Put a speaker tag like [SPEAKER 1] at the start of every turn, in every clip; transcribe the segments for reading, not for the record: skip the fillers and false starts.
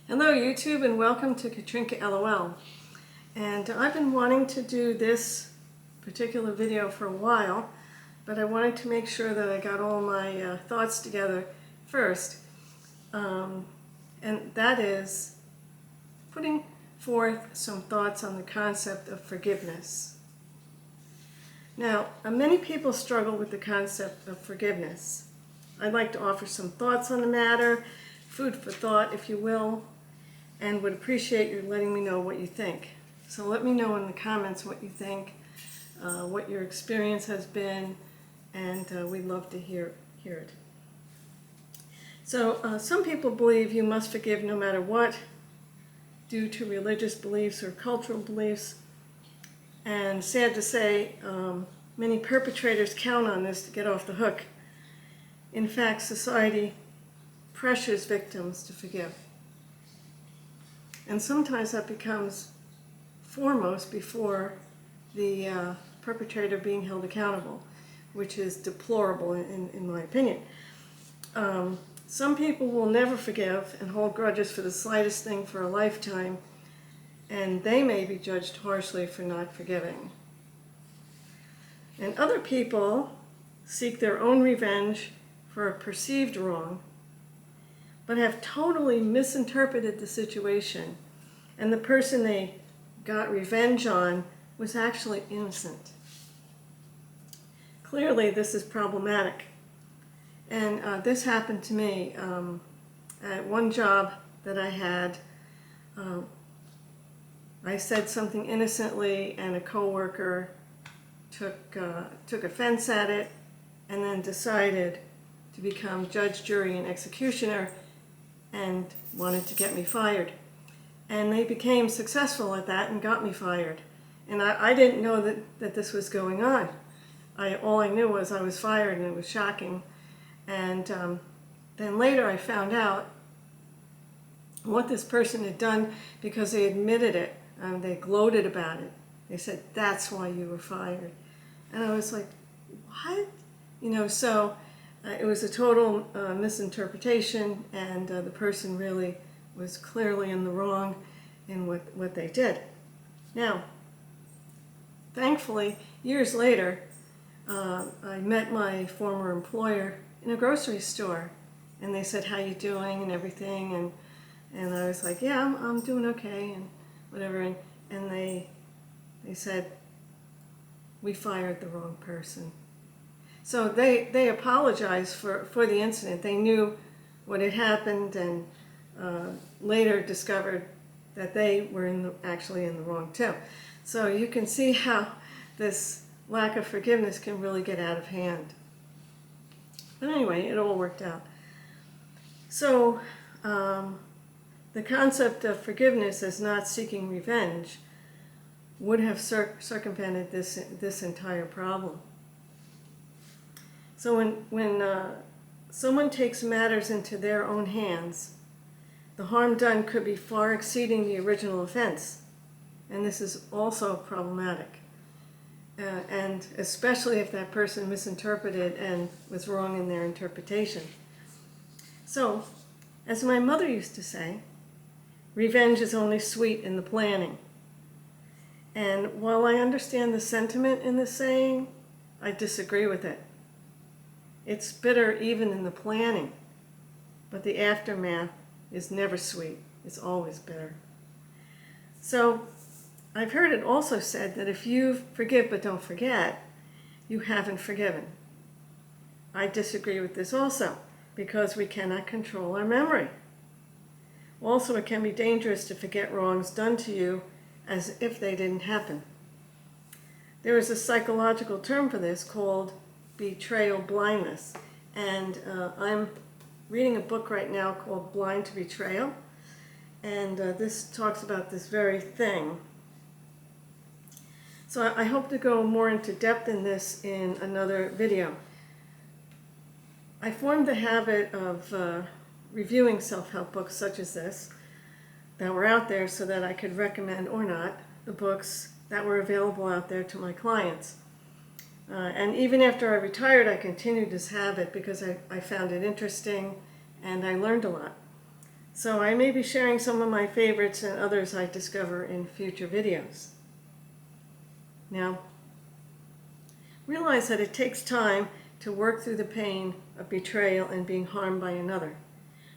[SPEAKER 1] Hello YouTube and welcome to Katrinka LOL. And I've been wanting to do this particular video for a while, but I wanted to make sure that I got all my thoughts together first. And that is putting forth some thoughts on the concept of forgiveness. Now, many people struggle with the concept of forgiveness. I'd like to offer some thoughts on the matter, food for thought, if you will, and would appreciate you letting me know what you think. So let me know in the comments what you think, what your experience has been, and we'd love to hear it. So some people believe you must forgive no matter what, due to religious beliefs or cultural beliefs. And sad to say, many perpetrators count on this to get off the hook. In fact, society pressures victims to forgive. And sometimes that becomes foremost before the perpetrator being held accountable, which is deplorable in my opinion. Some people will never forgive and hold grudges for the slightest thing for a lifetime, and they may be judged harshly for not forgiving. And other people seek their own revenge for a perceived wrong, but have totally misinterpreted the situation, and the person they got revenge on was actually innocent. Clearly, this is problematic. And this happened to me at one job that I had. I said something innocently, and a coworker took offense at it, and then decided to become judge, jury, and executioner, and wanted to get me fired. And they became successful at that and got me fired. And I didn't know that this was going on. All I knew was I was fired, and it was shocking. And then later I found out what this person had done, because they admitted it. They gloated about it. They said, "That's why you were fired." And I was like, what? So it was a total misinterpretation, and the person really was clearly in the wrong in what they did. Now, thankfully, years later, I met my former employer in a grocery store, and they said, "How you doing?" and everything, and I was like, "Yeah, I'm doing okay," and whatever, and they said, "We fired the wrong person." So they apologized for the incident. They knew what had happened, and later discovered that they were actually in the wrong too. So you can see how this lack of forgiveness can really get out of hand. But anyway, it all worked out. So the concept of forgiveness as not seeking revenge would have circumvented this entire problem. So when someone takes matters into their own hands, the harm done could be far exceeding the original offense. And this is also problematic. And especially if that person misinterpreted and was wrong in their interpretation. So, as my mother used to say, revenge is only sweet in the planning. And while I understand the sentiment in this saying, I disagree with it. It's bitter even in the planning, but the aftermath is never sweet. It's always bitter. So I've heard it also said that if you forgive but don't forget, you haven't forgiven. I disagree with this also, because we cannot control our memory. Also, it can be dangerous to forget wrongs done to you as if they didn't happen. There is a psychological term for this called betrayal blindness, and I'm reading a book right now called Blind to Betrayal, and this talks about this very thing. So I hope to go more into depth in this in another video. I formed the habit of reviewing self-help books such as this that were out there, so that I could recommend or not the books that were available out there to my clients. And even after I retired, I continued this habit because I found it interesting and I learned a lot. So I may be sharing some of my favorites and others I discover in future videos. Now, realize that it takes time to work through the pain of betrayal and being harmed by another.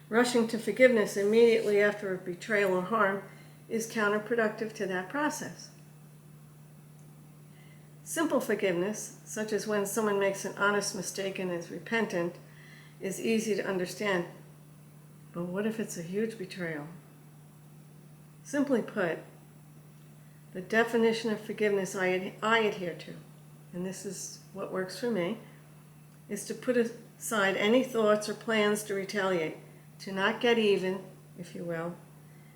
[SPEAKER 1] Rushing to forgiveness immediately after a betrayal or harm is counterproductive to that process. Simple forgiveness, such as when someone makes an honest mistake and is repentant, is easy to understand. But what if it's a huge betrayal? Simply put, the definition of forgiveness I adhere to, and this is what works for me, is to put aside any thoughts or plans to retaliate, to not get even, if you will.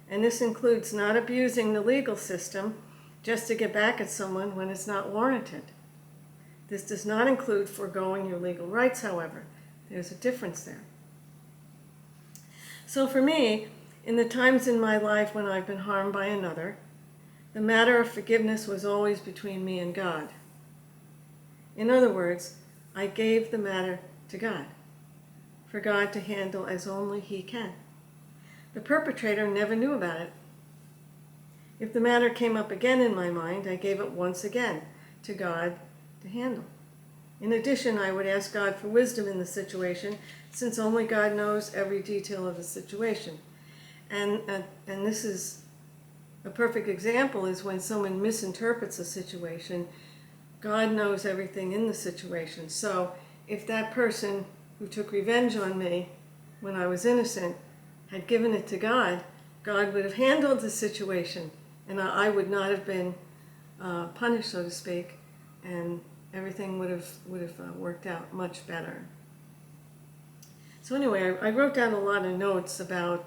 [SPEAKER 1] And this includes not abusing the legal system just to get back at someone when it's not warranted. This does not include foregoing your legal rights, however. There's a difference there. So for me, in the times in my life when I've been harmed by another, the matter of forgiveness was always between me and God. In other words, I gave the matter to God, for God to handle as only He can. The perpetrator never knew about it. If the matter came up again in my mind, I gave it once again to God to handle. In addition, I would ask God for wisdom in the situation, since only God knows every detail of the situation. And this is a perfect example is when someone misinterprets a situation. God knows everything in the situation. So if that person who took revenge on me when I was innocent had given it to God, God would have handled the situation, and I would not have been punished, so to speak, and everything would have worked out much better. So anyway, I wrote down a lot of notes about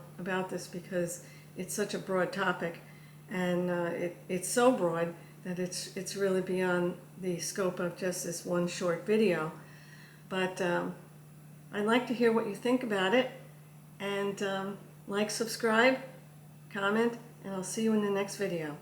[SPEAKER 1] this because it's such a broad topic, and it's so broad that it's really beyond the scope of just this one short video. But I'd like to hear what you think about it, and like, subscribe, comment, and I'll see you in the next video.